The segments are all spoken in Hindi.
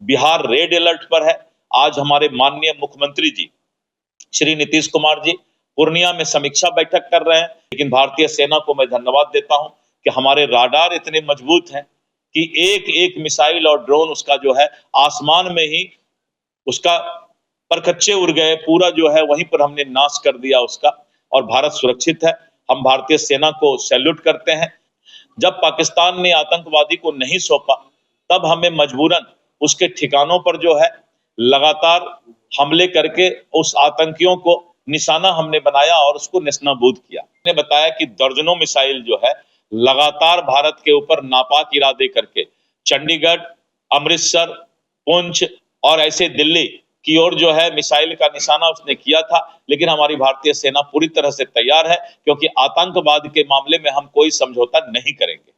बिहार रेड अलर्ट पर है। आज हमारे माननीय मुख्यमंत्री जी श्री नीतीश कुमार जी पूर्णिया में समीक्षा बैठक कर रहे हैं। लेकिन भारतीय सेना को मैं धन्यवाद देता हूं कि हमारे राडार इतने मजबूत हैं कि एक एक मिसाइल और ड्रोन उसका जो है आसमान में ही उसका परखच्चे उड़ गए, पूरा जो है वहीं पर हमने नाश कर दिया उसका, और भारत सुरक्षित है। हम भारतीय सेना को सैल्यूट करते हैं। जब पाकिस्तान ने आतंकवादी को नहीं सौंपा तब हमें मजबूरन उसके ठिकानों पर जो है लगातार हमले करके उस आतंकियों को निशाना हमने बनाया और उसको नेस्तनाबूद किया। मैंने बताया कि दर्जनों मिसाइल जो है लगातार भारत के ऊपर नापाक इरादे करके चंडीगढ़, अमृतसर, पुंछ और ऐसे दिल्ली की ओर जो है मिसाइल का निशाना उसने किया था। लेकिन हमारी भारतीय सेना पूरी तरह से तैयार है, क्योंकि आतंकवाद के मामले में हम कोई समझौता नहीं करेंगे।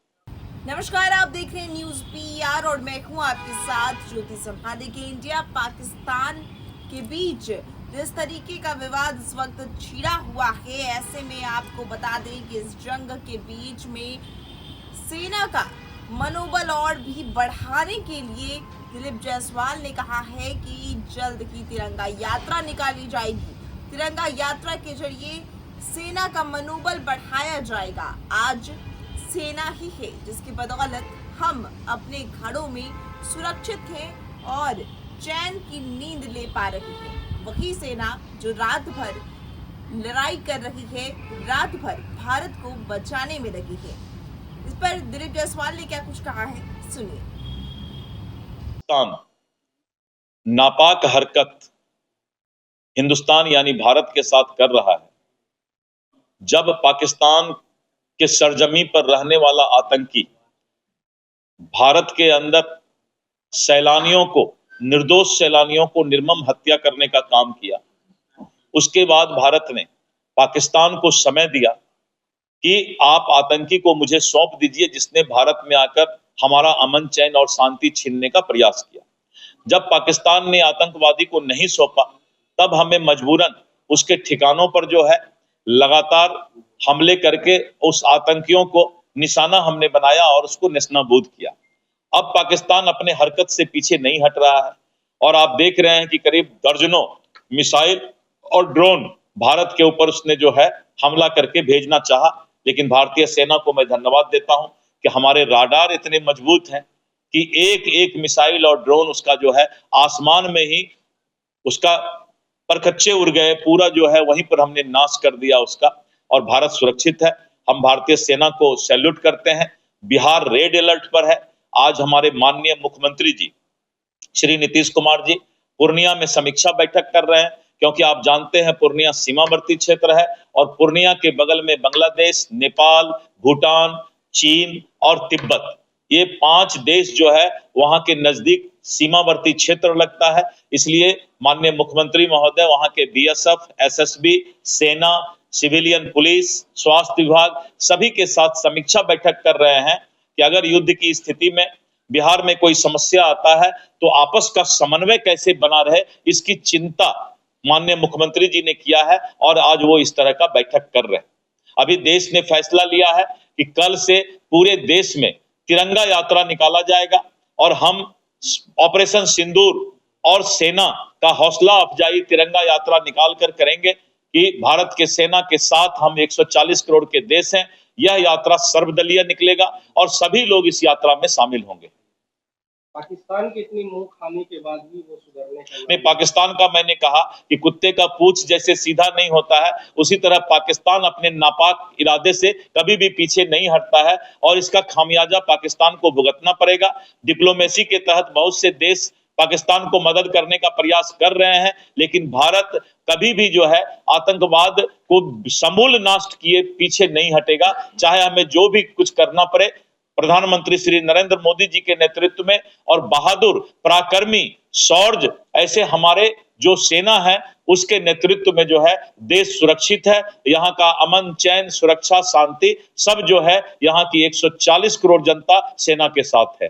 नमस्कार, आप देख रहे हैं न्यूज पीआर और मैं हूं आपके साथ ज्योति संभा। देखिए, इंडिया पाकिस्तान के बीच जिस तरीके का विवाद इस वक्त छिड़ा हुआ है, ऐसे में आपको बता दें कि इस जंग के बीच में सेना का मनोबल और भी बढ़ाने के लिए दिलीप जायसवाल ने कहा है कि जल्द ही तिरंगा यात्रा निकाली जाएगी। तिरंगा यात्रा के जरिए सेना का मनोबल बढ़ाया जाएगा। आज सेना ही है जिसकी बदौलत हम अपने घरों में सुरक्षित हैं और चैन की नींद ले पा रहे हैं। वही सेना जो रात भर लड़ाई कर रही है, रात भर भारत को बचाने में लगी है। इस पर दिलीप जायसवाल ने क्या कुछ कहा है, सुनिए। नापाक हरकत हिंदुस्तान यानी भारत के साथ कर रहा है। जब पाकिस्तान के सरजमी पर रहने वाला आतंकी भारत के अंदर सैलानियों को, निर्दोष सैलानियों को निर्मम हत्या करने का काम किया, उसके बाद भारत ने पाकिस्तान को समय दिया कि आप आतंकी को मुझे सौंप दीजिए, जिसने भारत में आकर हमारा अमन, चैन और शांति छीनने का प्रयास किया। जब पाकिस्तान ने आतंकवादी को नहीं सौंपा तब हमें मजबूरन उसके ठिकानों पर जो है लगातार हमले करके उस आतंकियों को निशाना हमने बनाया और उसको नेस्तनाबूद किया। अब पाकिस्तान अपने हरकत से पीछे नहीं हट रहा है और आप देख रहे हैं कि करीब दर्जनों मिसाइल और ड्रोन भारत के ऊपर उसने जो है हमला करके भेजना चाहा। लेकिन भारतीय सेना को मैं धन्यवाद देता हूं कि हमारे राडार इतने मजबूत हैं कि एक एक मिसाइल और ड्रोन उसका जो है आसमान में ही उसका परखच्चे उड़ गए, पूरा जो है वहीं पर हमने नाश कर दिया उसका, और भारत सुरक्षित है। हम भारतीय सेना को सैल्यूट करते हैं। बिहार रेड अलर्ट पर है। आज हमारे माननीय मुख्यमंत्री जी श्री नीतीश कुमार जी पूर्णिया में समीक्षा बैठक कर रहे हैं, क्योंकि आप जानते हैं पूर्णिया सीमावर्ती क्षेत्र है और पूर्णिया के बगल में बांग्लादेश, नेपाल, भूटान, चीन और तिब्बत, ये 5 देश जो है वहां के नजदीक सीमावर्ती क्षेत्र लगता है। इसलिए माननीय मुख्यमंत्री महोदय वहां के बीएसएफ, एसएसबी, सेना, सिविलियन पुलिस, स्वास्थ्य विभाग सभी के साथ समीक्षा बैठक कर रहे हैं कि अगर युद्ध की स्थिति में बिहार में कोई समस्या आता है तो आपस का समन्वय कैसे बना रहे, इसकी चिंता माननीय मुख्यमंत्री जी ने किया है और आज वो इस तरह का बैठक कर रहे हैं। अभी देश ने फैसला लिया है कि कल से पूरे देश में तिरंगा यात्रा निकाला जाएगा और हम ऑपरेशन सिंदूर और सेना का हौसला अफजाई तिरंगा यात्रा निकाल कर करेंगे कि भारत के सेना के साथ हम 140 करोड़ के देश हैं। यह यात्रा सर्वदलीय निकलेगा और सभी लोग इस यात्रा में शामिल होंगे। पाकिस्तान की इतनी मुंह खाने के बाद भी वो सुधरने का नहीं, पाकिस्तान का मैंने कहा कि कुत्ते का पूंछ जैसे सीधा नहीं होता है, उसी तरह पाकिस्तान अपने नापाक इरादे से कभी भी पीछे नहीं हटता है और इसका खामियाजा पाकिस्तान को भुगतना पड़ेगा। डिप्लोमेसी के तहत बहुत से देश पाकिस्तान को मदद करने का प्रयास कर रहे हैं, लेकिन भारत कभी भी जो है आतंकवाद को समूल नाश किए पीछे नहीं हटेगा, चाहे हमें जो भी कुछ करना पड़े। प्रधानमंत्री श्री नरेंद्र मोदी जी के नेतृत्व में और बहादुर, पराक्रमी, शौर्य ऐसे हमारे जो सेना है उसके नेतृत्व में जो है देश सुरक्षित है। यहाँ का अमन, चैन, सुरक्षा, शांति सब जो है यहाँ की 140 करोड़ जनता सेना के साथ है।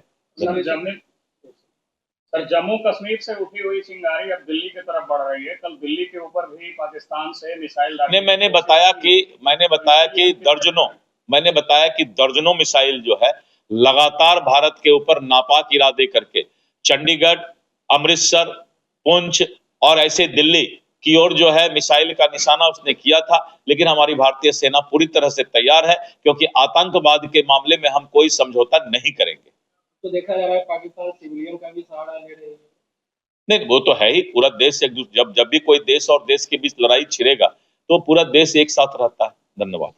सर, जम्मू कश्मीर से उठी हुई चिंगारी अब दिल्ली की तरफ बढ़ रही है। कल दिल्ली के ऊपर भी पाकिस्तान से मिसाइल मैंने बताया कि दर्जनों मिसाइल जो है लगातार भारत के ऊपर नापाक इरादे करके चंडीगढ़, अमृतसर, पुंछ और ऐसे दिल्ली की ओर जो है मिसाइल का निशाना उसने किया था। लेकिन हमारी भारतीय सेना पूरी तरह से तैयार है, क्योंकि आतंकवाद के मामले में हम कोई समझौता नहीं करेंगे। तो देखा जा रहा है पाकिस्तान सिविलियन का भी सहारा ले रही है। नहीं, वो तो है ही। पूरा देश जब भी कोई देश और देश के बीच लड़ाई छिड़ेगा तो पूरा देश एक साथ रहता है। धन्यवाद।